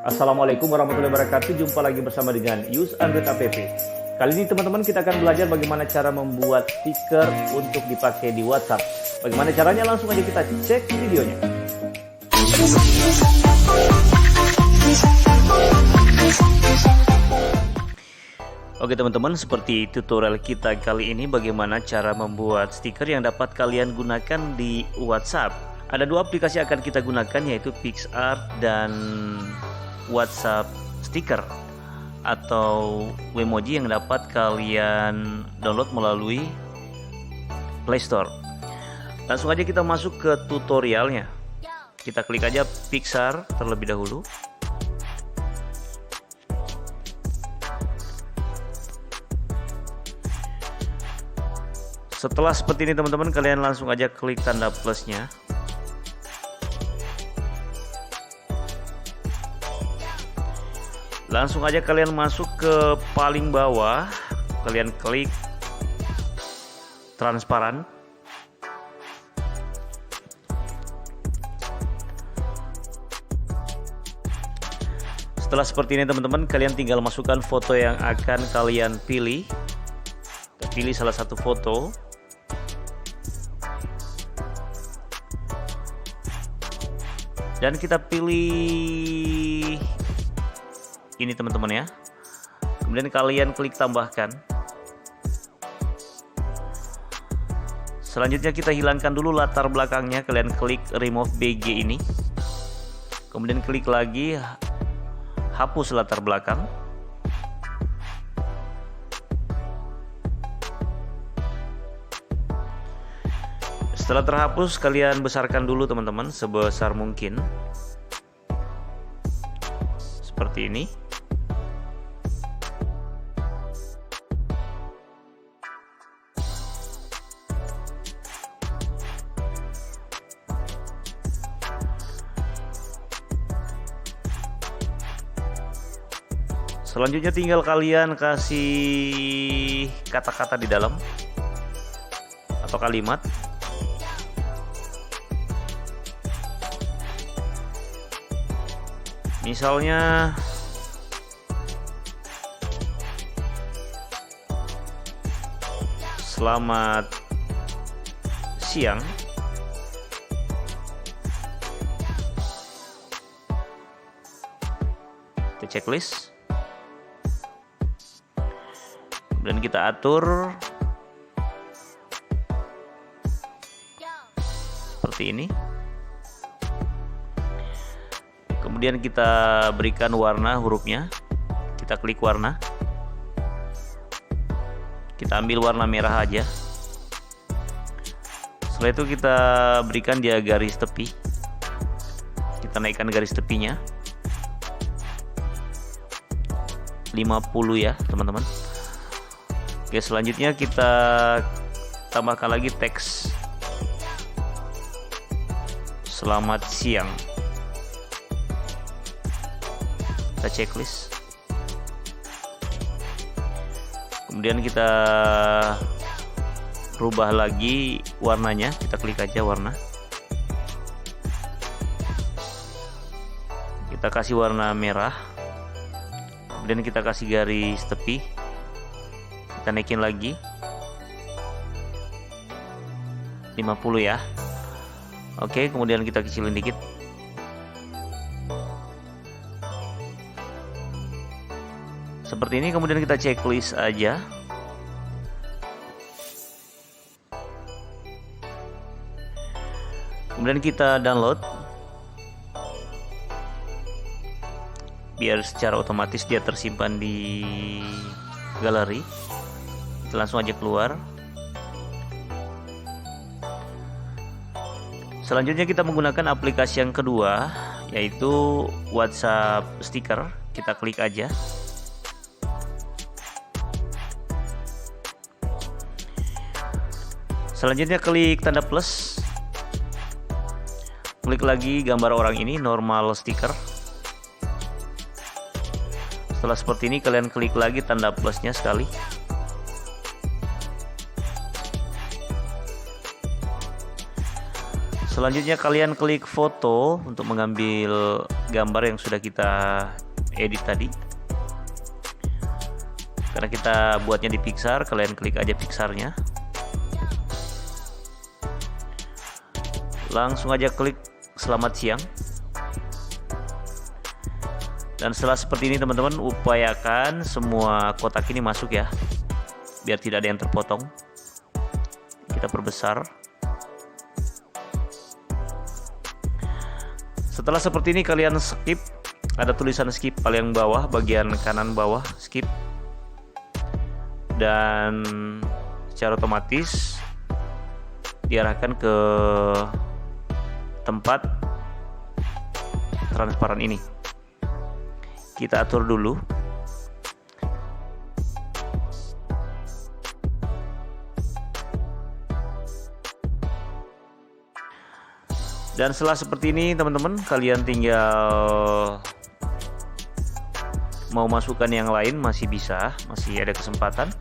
Assalamualaikum warahmatullahi wabarakatuh. Jumpa lagi bersama dengan Use Android App. Kali ini teman-teman kita akan belajar bagaimana cara membuat stiker untuk dipakai di WhatsApp. Bagaimana caranya? Langsung aja kita cek videonya. Oke teman-teman, seperti tutorial kita kali ini bagaimana cara membuat stiker yang dapat kalian gunakan di WhatsApp. Ada dua aplikasi yang akan kita gunakan, yaitu PicsArt dan WhatsApp Sticker atau Wemoji yang dapat kalian download melalui Play Store. Langsung aja kita masuk ke tutorialnya. Kita klik aja PicsArt terlebih dahulu. Setelah seperti ini teman-teman, kalian langsung aja klik tanda plusnya. Langsung aja kalian masuk ke paling bawah, kalian klik transparan. Setelah seperti ini teman-teman, kalian tinggal masukkan foto yang akan kalian pilih. Pilih salah satu foto. Dan kita pilih ini teman-teman ya. Kemudian kalian klik tambahkan. Selanjutnya kita hilangkan dulu latar belakangnya. Kalian klik remove BG ini. Kemudian klik lagi hapus latar belakang. Setelah terhapus, kalian besarkan dulu teman-teman sebesar mungkin. Seperti ini. Selanjutnya tinggal kalian kasih kata-kata di dalam atau kalimat. Misalnya selamat siang. Kita checklist. Kemudian kita atur seperti ini. Kemudian kita berikan warna hurufnya. Kita klik warna. Kita ambil warna merah aja. Setelah itu kita berikan dia garis tepi. Kita naikkan garis tepinya 50 ya teman-teman. Oke, selanjutnya kita tambahkan lagi teks selamat siang. Kita checklist. Kemudian kita rubah lagi warnanya. Kita klik aja warna. Kita kasih warna merah. Kemudian kita kasih garis tepi. Kita naikin lagi 50 ya. Oke, kemudian kita kecilin dikit. Seperti ini, kemudian kita checklist aja. Kemudian kita download. Biar secara otomatis dia tersimpan di galeri. Kita langsung aja keluar. Selanjutnya kita menggunakan aplikasi yang kedua, yaitu WhatsApp Sticker. Kita klik aja. Selanjutnya klik tanda plus. Klik lagi gambar orang ini, normal stiker. Setelah seperti ini, kalian klik lagi tanda plusnya sekali. Selanjutnya kalian klik foto untuk mengambil gambar yang sudah kita edit tadi. Karena kita buatnya di Pixar, kalian klik aja Pixarnya. Langsung aja klik selamat siang. Dan setelah seperti ini teman-teman, upayakan semua kotak ini masuk ya, biar tidak ada yang terpotong. Kita perbesar. Setelah seperti ini kalian skip, ada tulisan skip paling bawah, bagian kanan bawah, skip. Dan secara otomatis diarahkan ke tempat transparan ini. Kita atur dulu. Dan setelah seperti ini teman-teman, kalian tinggal mau masukkan yang lain masih bisa, masih ada kesempatan.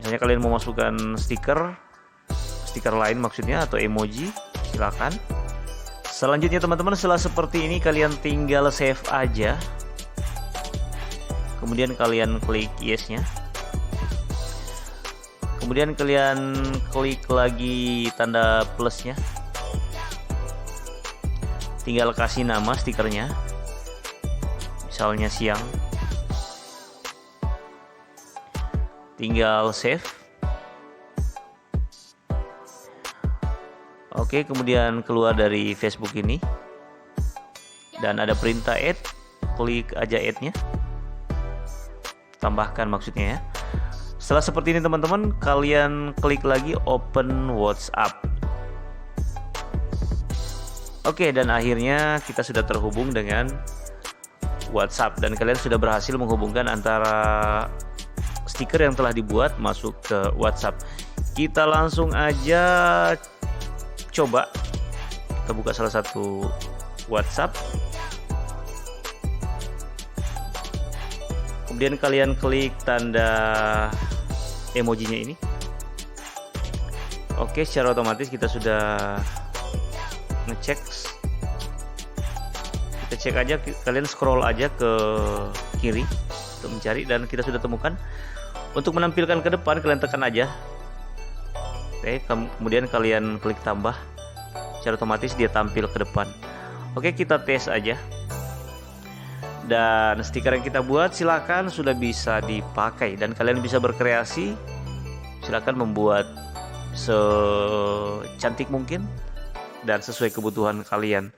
Misalnya kalian mau masukkan stiker lain maksudnya, atau emoji, silakan. Selanjutnya teman-teman, setelah seperti ini kalian tinggal save aja. Kemudian kalian klik yes-nya. Kemudian kalian klik lagi tanda plusnya. Tinggal kasih nama stikernya. Misalnya siang. Tinggal save. Oke, kemudian keluar dari Facebook ini dan ada perintah add, klik aja add-nya, tambahkan maksudnya ya. Setelah seperti ini teman-teman, kalian klik lagi open WhatsApp. Oke, dan akhirnya kita sudah terhubung dengan WhatsApp dan kalian sudah berhasil menghubungkan antara stiker yang telah dibuat masuk ke WhatsApp. Kita langsung aja coba. Kita buka salah satu WhatsApp. Kemudian kalian klik tanda emojinya ini. Oke, secara otomatis kita sudah ngecek. Kita cek aja, kalian scroll aja ke kiri untuk mencari dan kita sudah temukan. Untuk menampilkan ke depan kalian tekan aja. Oke, kemudian kalian klik tambah. Secara otomatis dia tampil ke depan. Oke, kita tes aja. Dan stiker yang kita buat silakan sudah bisa dipakai dan kalian bisa berkreasi. Silakan membuat secantik mungkin dan sesuai kebutuhan kalian.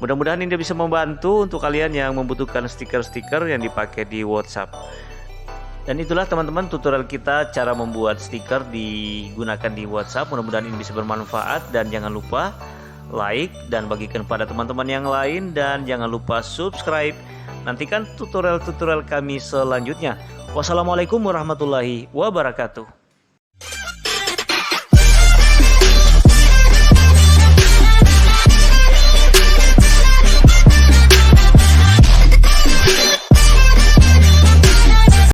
Mudah-mudahan ini bisa membantu untuk kalian yang membutuhkan stiker-stiker yang dipakai di WhatsApp. Dan itulah teman-teman tutorial kita cara membuat stiker digunakan di WhatsApp. Mudah-mudahan ini bisa bermanfaat dan jangan lupa like dan bagikan pada teman-teman yang lain dan jangan lupa subscribe. Nantikan tutorial-tutorial kami selanjutnya. Wassalamualaikum warahmatullahi wabarakatuh.